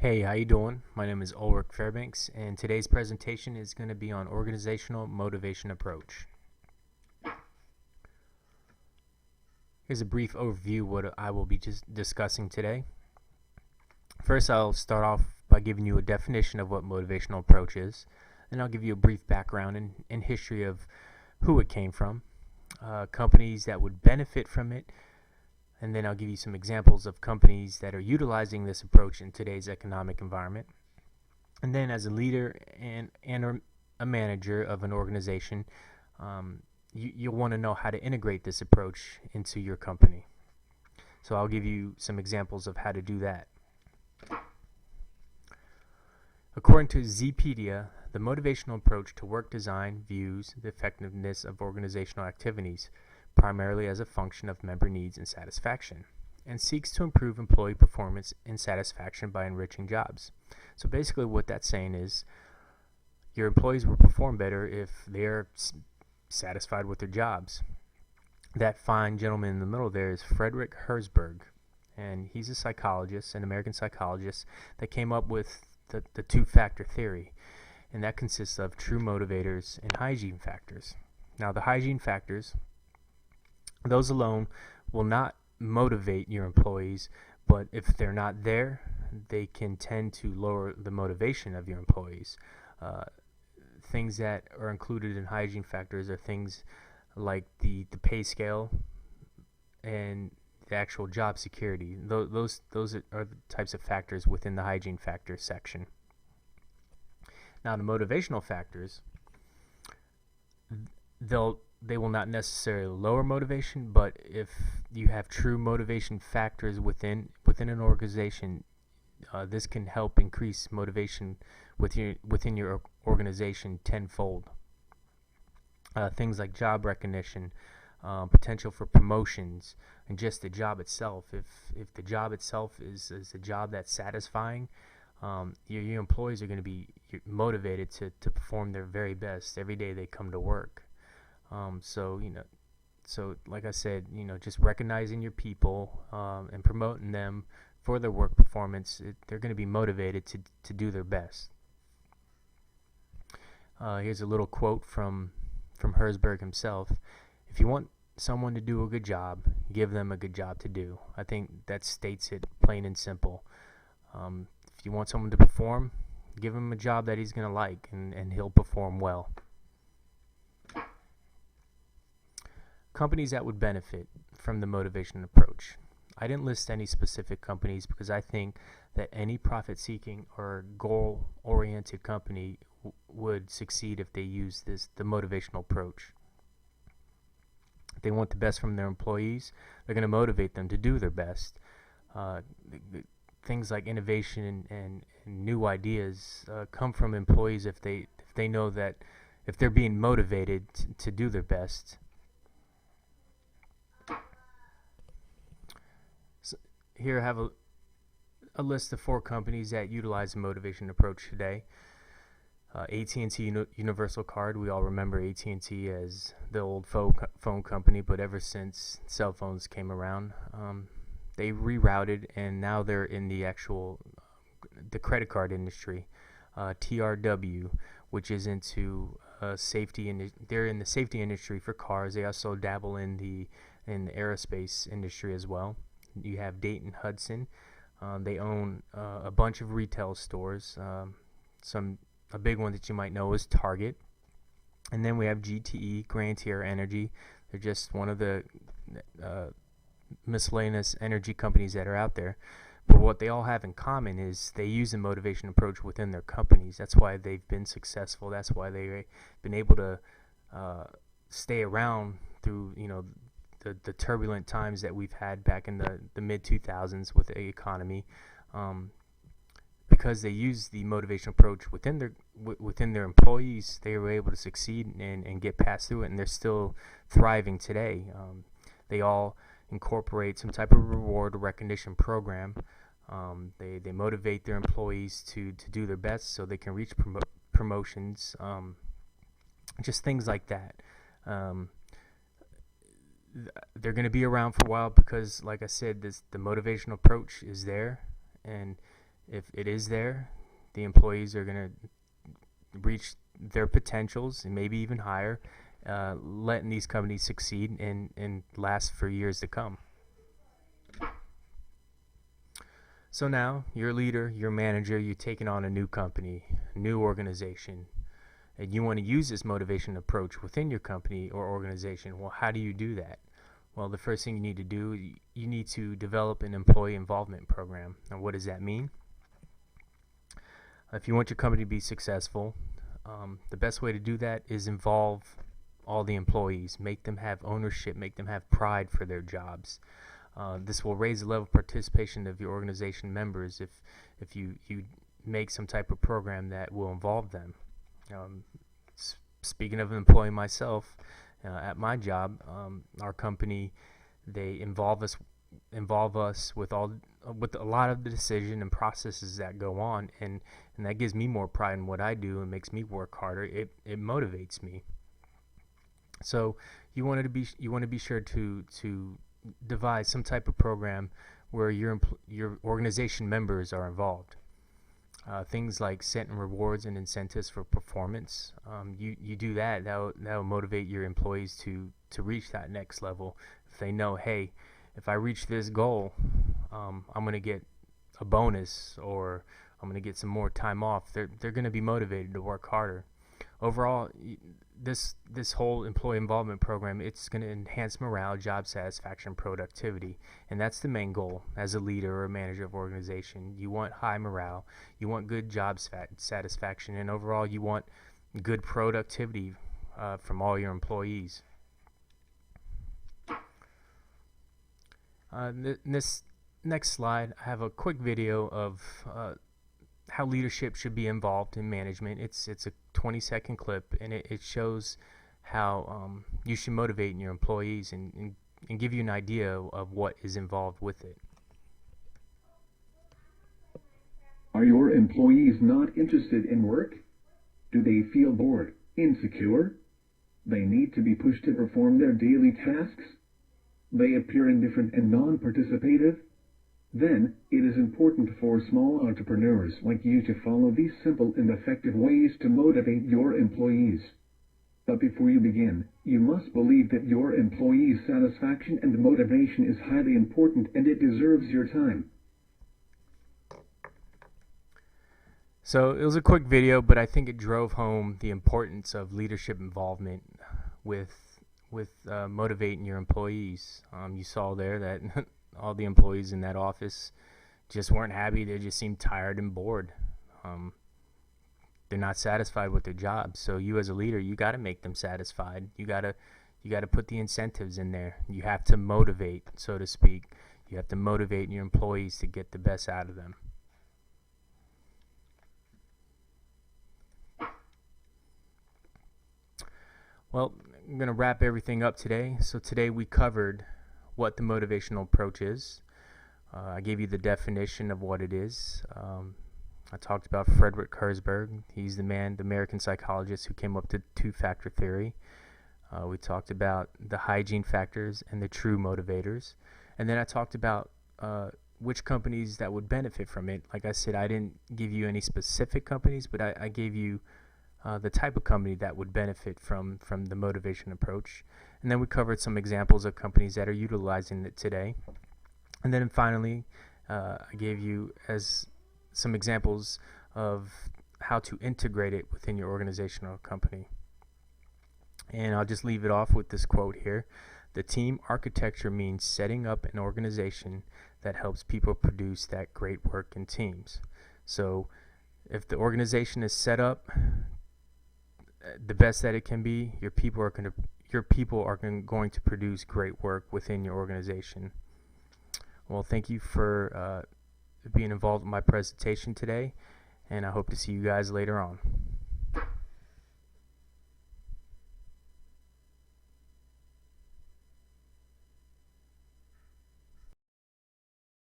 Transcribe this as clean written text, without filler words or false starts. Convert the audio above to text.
Hey, how you doing? My name is Ulrich Fairbanks, and today's presentation is going to be on organizational motivation approach. Here's a brief overview of what I will be just discussing today. First, I'll start off by giving you a definition of what motivational approach is. Then I'll give you a brief background and history of who it came from, companies that would benefit from it, and then I'll give you some examples of companies that are utilizing this approach in today's economic environment. And then as a leader and a manager of an organization, you'll want to know how to integrate this approach into your company. So I'll give you some examples of how to do that. According to Zpedia, the motivational approach to work design views the effectiveness of organizational activities primarily as a function of member needs and satisfaction, and seeks to improve employee performance and satisfaction by enriching jobs. So basically what that's saying is your employees will perform better if they're satisfied with their jobs. That fine gentleman in the middle there is Frederick Herzberg, and he's a psychologist, an American psychologist, that came up with the two-factor theory, and that consists of true motivators and hygiene factors. Now the hygiene factors, those alone will not motivate your employees, but if they're not there, they can tend to lower the motivation of your employees. Things that are included in hygiene factors are things like the pay scale and the actual job security. Those are the types of factors within the hygiene factors section. Now the motivational factors, they will not necessarily lower motivation, but if you have true motivation factors within an organization, this can help increase motivation within your organization tenfold. Things like job recognition, potential for promotions, and just the job itself. If the job itself is a job that's satisfying, your employees are going to be motivated to perform their very best every day they come to work. So like I said, just recognizing your people and promoting them for their work performance, they're going to be motivated to do their best. Here's a little quote from Herzberg himself. If you want someone to do a good job, give them a good job to do. I think that states it plain and simple. If you want someone to perform, give him a job that he's going to like, and he'll perform well. Companies that would benefit from the motivation approach. I didn't list any specific companies because I think that any profit-seeking or goal-oriented company would succeed if they use the motivational approach. If they want the best from their employees, they're going to motivate them to do their best. Things like innovation and new ideas come from employees if they know that if they're being motivated to do their best. Here I have a list of 4 companies that utilize the motivation approach today. AT&T Universal Card, we all remember AT&T as the old phone company, but ever since cell phones came around, they rerouted, and now they're in the credit card industry. TRW, which is into safety, and they're in the safety industry for cars. They also dabble in the aerospace industry as well. You have Dayton Hudson. They own a bunch of retail stores. A big one that you might know is Target. And then we have GTE, Grand Tier Energy. They're just one of the miscellaneous energy companies that are out there. But what they all have in common is they use a motivation approach within their companies. That's why they've been successful. That's why they've been able to stay around through the turbulent times that we've had back in the mid-2000s with the economy, because they use the motivation approach within their employees. They were able to succeed and get past through it, and they're still thriving today. They all incorporate some type of reward or recognition program. They motivate their employees to do their best so they can reach promotions, just things like that. They're going to be around for a while because, like I said, the motivational approach is there, and If it is there, the employees are going to reach their potentials and maybe even higher, letting these companies succeed and last for years to come. So now you're a leader, you're a manager, you're taking on a new company, a new organization, and you want to use this motivation approach within your company or organization. Well, how do you do that? Well, the first thing you need to do, you need to develop an employee involvement program. And what does that mean? If you want your company to be successful, the best way to do that is involve all the employees, make them have ownership, make them have pride for their jobs. This will raise the level of participation of your organization members if you make some type of program that will involve them. Speaking of employing myself, at my job, our company, they involve us with a lot of the decision and processes that go on, and that gives me more pride in what I do and makes me work harder. It motivates me. So you want to be sure to devise some type of program where your organization members are involved. Things like setting rewards and incentives for performance. You do that will motivate your employees to reach that next level. If they know, hey, if I reach this goal, I'm going to get a bonus, or I'm going to get some more time off. They're going to be motivated to work harder. Overall, this whole employee involvement program, it's going to enhance morale, job satisfaction, productivity, and that's the main goal as a leader or a manager of organization. You want high morale, you want good job satisfaction, and overall you want good productivity from all your employees. This next slide, I have a quick video of how leadership should be involved in management. It's a 20-second clip, and it shows how you should motivate your employees and give you an idea of what is involved with it. Are your employees not interested in work? Do they feel bored, insecure? They need to be pushed to perform their daily tasks? They appear indifferent and non-participative? Then, it is important for small entrepreneurs like you to follow these simple and effective ways to motivate your employees. But before you begin, you must believe that your employees' satisfaction and motivation is highly important and it deserves your time. So it was a quick video, but I think it drove home the importance of leadership involvement with motivating your employees. You saw there that all the employees in that office just weren't happy. They just seemed tired and bored. They're not satisfied with their jobs. So you as a leader, you got to make them satisfied. You got to put the incentives in there. You have to motivate, so to speak. You have to motivate your employees to get the best out of them. Well, I'm going to wrap everything up today. So today we covered what the motivational approach is. I gave you the definition of what it is. I talked about Frederick Herzberg. He's the American psychologist who came up to two-factor theory. We talked about the hygiene factors and the true motivators. And then I talked about which companies that would benefit from it. Like I said, I didn't give you any specific companies, but I gave you the type of company that would benefit from the motivation approach. And then we covered some examples of companies that are utilizing it today. And then finally, I gave you as some examples of how to integrate it within your organization or company. And I'll just leave it off with this quote here. The team architecture means setting up an organization that helps people produce that great work in teams. So if the organization is set up the best that it can be, your people are going to produce great work within your organization. Well, thank you for being involved in my presentation today, and I hope to see you guys later on.